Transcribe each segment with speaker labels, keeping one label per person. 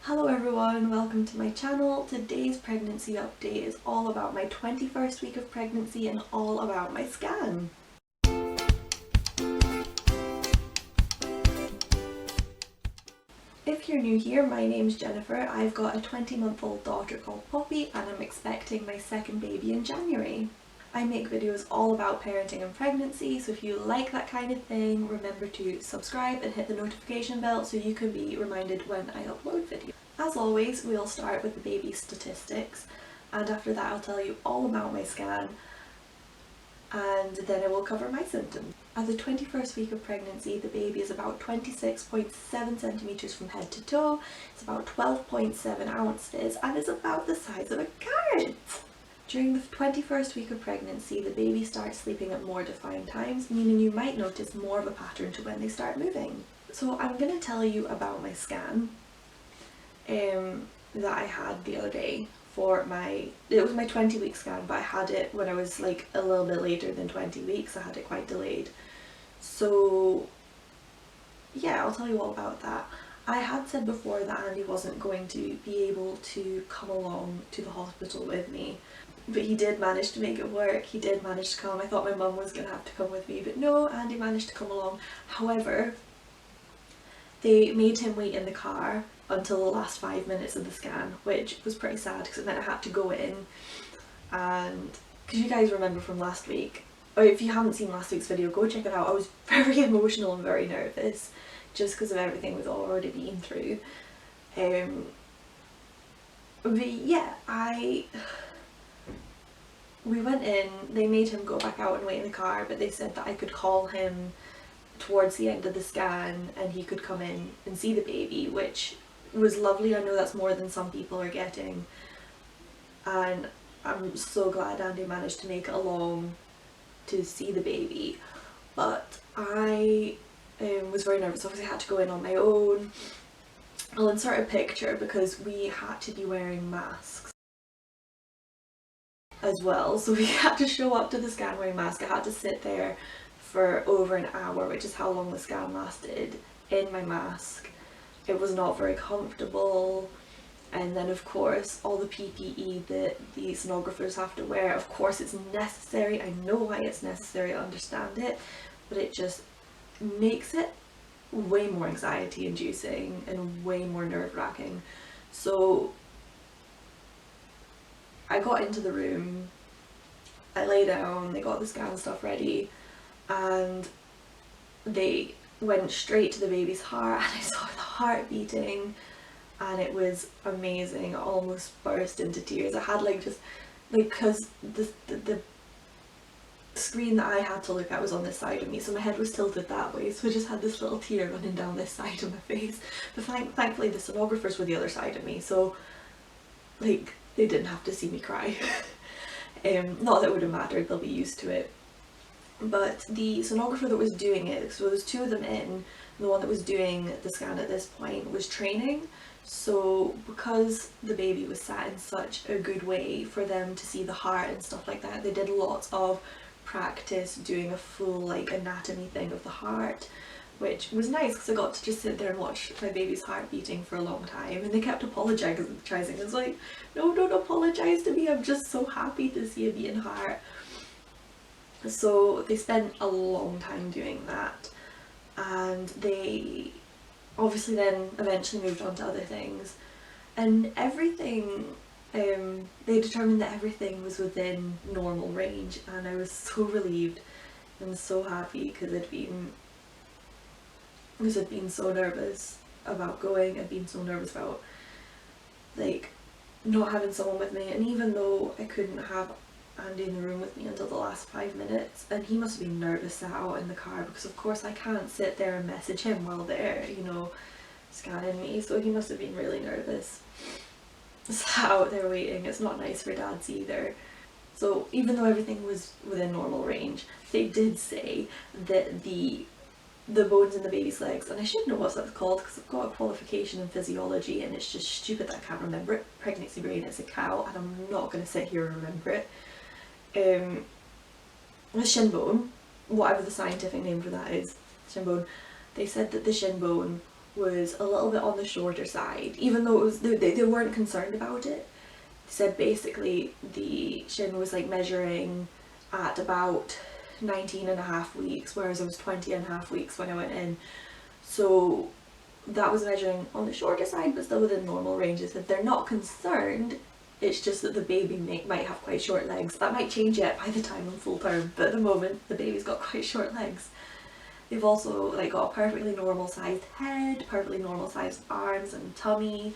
Speaker 1: Hello everyone, welcome to my channel. Today's pregnancy update is all about my 21st week of pregnancy and all about my scan. If you're new here, my name's Jennifer. I've got a 20-month-old daughter called Poppy and I'm expecting my second baby in January. I make videos all about parenting and pregnancy, so if you like that kind of thing, remember to subscribe and hit the notification bell so you can be reminded when I upload videos. As always, we'll start with the baby statistics, and after that I'll tell you all about my scan and then I will cover my symptoms. At the 21st week of pregnancy, the baby is about 26.7 centimetres from head to toe, it's about 12.7 ounces and is about the size of a carrot. During the 21st week of pregnancy, the baby starts sleeping at more defined times, meaning you might notice more of a pattern to when they start moving. So I'm going to tell you about my scan that I had the other day for it was my 20-week scan, but I had it when I was like a little bit later than 20 weeks, I had it quite delayed. So yeah, I'll tell you all about that. I had said before that Andy wasn't going to be able to come along to the hospital with me, but he did manage to make it work. He did manage to come. I thought my mum was going to have to come with me, but no, Andy managed to come along. However, they made him wait in the car until the last 5 minutes of the scan, which was pretty sad because it meant I had to go in, and because you guys remember from last week, or if you haven't seen last week's video, go check it out. I was very emotional and very nervous just because of everything we've already been through. But yeah, we went in, they made him go back out and wait in the car, but they said that I could call him towards the end of the scan and he could come in and see the baby, which was lovely. I know that's more than some people are getting, and I'm so glad Andy managed to make it along to see the baby. But I was very nervous. Obviously I had to go in on my own. I'll insert a picture because we had to be wearing masks as well, so we had to show up to the scan wearing masks. I had to sit there for over an hour, which is how long the scan lasted, in my mask. It was not very comfortable, and then of course all the PPE that the sonographers have to wear, of course it's necessary. I know why it's necessary, I understand it, but it just makes it way more anxiety inducing and way more nerve-wracking. So I got into the room, I lay down, they got the scan stuff ready, and they went straight to the baby's heart and I saw the heart beating and it was amazing. I almost burst into tears. I had because the screen that I had to look at was on this side of me, so my head was tilted that way, so I just had this little tear running down this side of my face. But thankfully the sonographers were the other side of me, so like they didn't have to see me cry. Not that it would have mattered, they'll be used to it. But the sonographer that was doing it, so there was two of them in, the one that was doing the scan at this point was training, so because the baby was sat in such a good way for them to see the heart and stuff like that, they did lots of practice doing a full like anatomy thing of the heart, which was nice because I got to just sit there and watch my baby's heart beating for a long time. And they kept apologising. It's like, no, don't apologise to me, I'm just so happy to see a beating heart. So they spent a long time doing that, and they obviously then eventually moved on to other things, and everything, they determined that everything was within normal range, and I was so relieved and so happy because I'd been so nervous about going. I'd been so nervous about like not having someone with me, and even though I couldn't have Andy in the room with me until the last 5 minutes, and he must have been nervous sat out in the car because of course I can't sit there and message him while they're, you know, scanning me, so he must have been really nervous sat out there waiting. It's not nice for dads either. So even though everything was within normal range, they did say that the bones in the baby's legs, and I should know what that's called because I've got a qualification in physiology and it's just stupid that I can't remember it. Pregnancy brain, it's a cow, and I'm not going to sit here and remember it. The shin bone, whatever the scientific name for that is, shin bone, they said that the shin bone was a little bit on the shorter side, even though it was they weren't concerned about it. They said basically the shin was like measuring at about 19.5 weeks, whereas I was 20.5 weeks when I went in. So that was measuring on the shorter side, but still within normal ranges. If they're not concerned, it's just that the baby might have quite short legs. That might change yet by the time I'm full term, but at the moment the baby's got quite short legs. They've also like got a perfectly normal sized head, perfectly normal sized arms and tummy,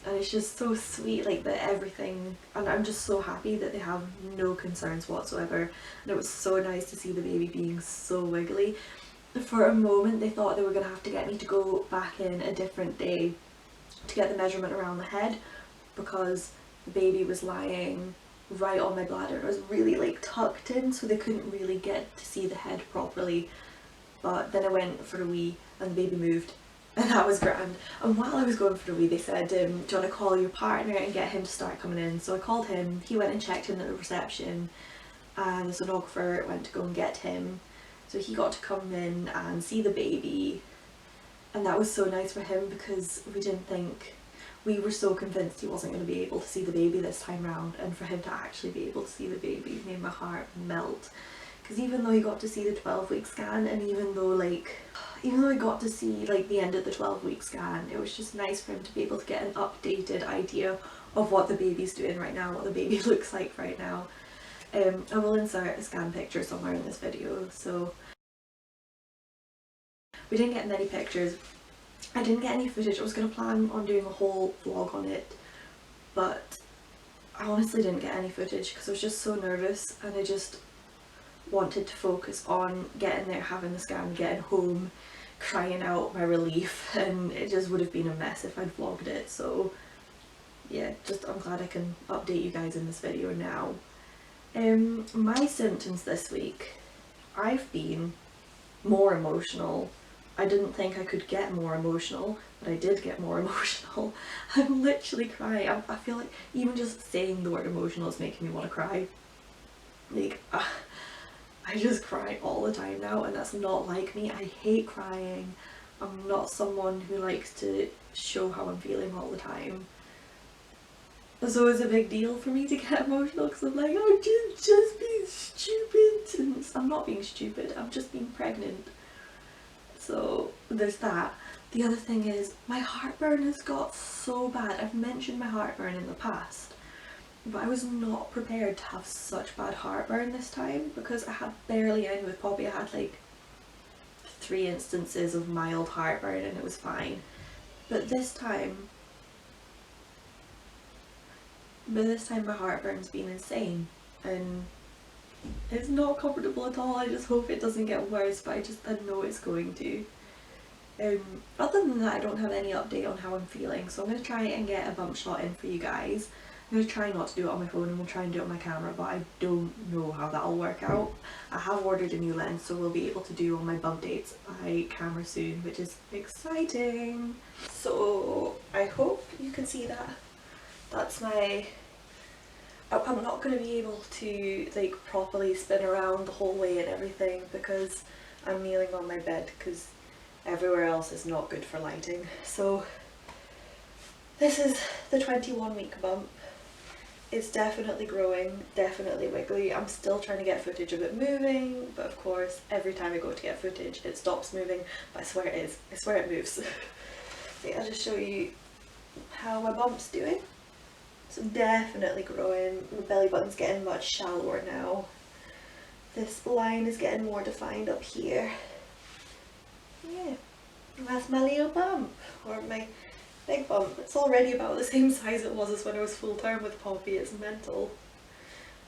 Speaker 1: and it's just so sweet, like that everything, and I'm just so happy that they have no concerns whatsoever. And it was so nice to see the baby being so wiggly. For a moment they thought they were going to have to get me to go back in a different day to get the measurement around the head, because the baby was lying right on my bladder. It was really like tucked in, so they couldn't really get to see the head properly. But then I went for a wee and the baby moved, and that was grand. And while I was going for a wee, they said, do you want to call your partner and get him to start coming in? So I called him, he went and checked in at the reception, and the sonographer went to go and get him. So he got to come in and see the baby, and that was so nice for him, because we were so convinced he wasn't going to be able to see the baby this time round, and for him to actually be able to see the baby made my heart melt. Because even though he got to see the 12-week scan, and even though he got to see like the end of the 12-week scan, it was just nice for him to be able to get an updated idea of what the baby's doing right now, what the baby looks like right now. I will insert a scan picture somewhere in this video. So we didn't get many pictures. I didn't get any footage. I was going to plan on doing a whole vlog on it, but I honestly didn't get any footage because I was just so nervous, and I just wanted to focus on getting there, having the scan, getting home, crying out my relief, and it just would have been a mess if I'd vlogged it. So yeah, I'm glad I can update you guys in this video now. My symptoms this week, I've been more emotional. I didn't think I could get more emotional, but I did get more emotional. I'm literally crying. I feel like even just saying the word emotional is making me want to cry. Like, I just cry all the time now, and that's not like me. I hate crying. I'm not someone who likes to show how I'm feeling all the time. So it's a big deal for me to get emotional, because I'm like, oh, just being stupid. And I'm not being stupid, I'm just being pregnant. So there's that. The other thing is, my heartburn has got so bad. I've mentioned my heartburn in the past, but I was not prepared to have such bad heartburn this time, because I had barely any with Poppy. I had like 3 instances of mild heartburn and it was fine. But this time my heartburn's been insane, and it's not comfortable at all. I just hope it doesn't get worse, but I know it's going to. Other than that, I don't have any update on how I'm feeling, so I'm going to try and get a bump shot in for you guys. I'm going to try not to do it on my phone. I'm going to try and do it on my camera, but I don't know how that'll work out. I have ordered a new lens, so we'll be able to do all my bump dates by camera soon, which is exciting. So I hope you can see that. That's my... I'm not going to be able to like properly spin around the whole way and everything, because I'm kneeling on my bed, because everywhere else is not good for lighting. So this is the 21-week bump. It's definitely growing, definitely wiggly. I'm still trying to get footage of it moving, but of course every time I go to get footage it stops moving, but I swear it is. I swear it moves. See, I'll just show you how my bump's doing. So definitely growing. My belly button's getting much shallower now. This line is getting more defined up here. Yeah, that's my little bump, or my big bump. It's already about the same size it was as when I was full term with Poppy. It's mental.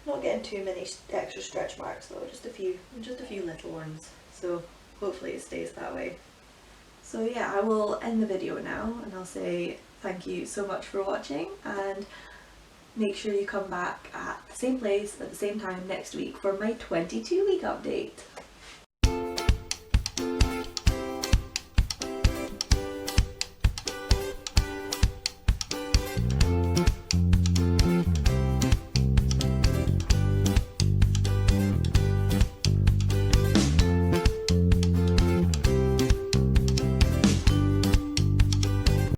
Speaker 1: Not getting too many extra stretch marks though, just a few little ones. So hopefully it stays that way. So yeah, I will end the video now, and I'll say thank you so much for watching, and make sure you come back at the same place at the same time next week for my 22-week update.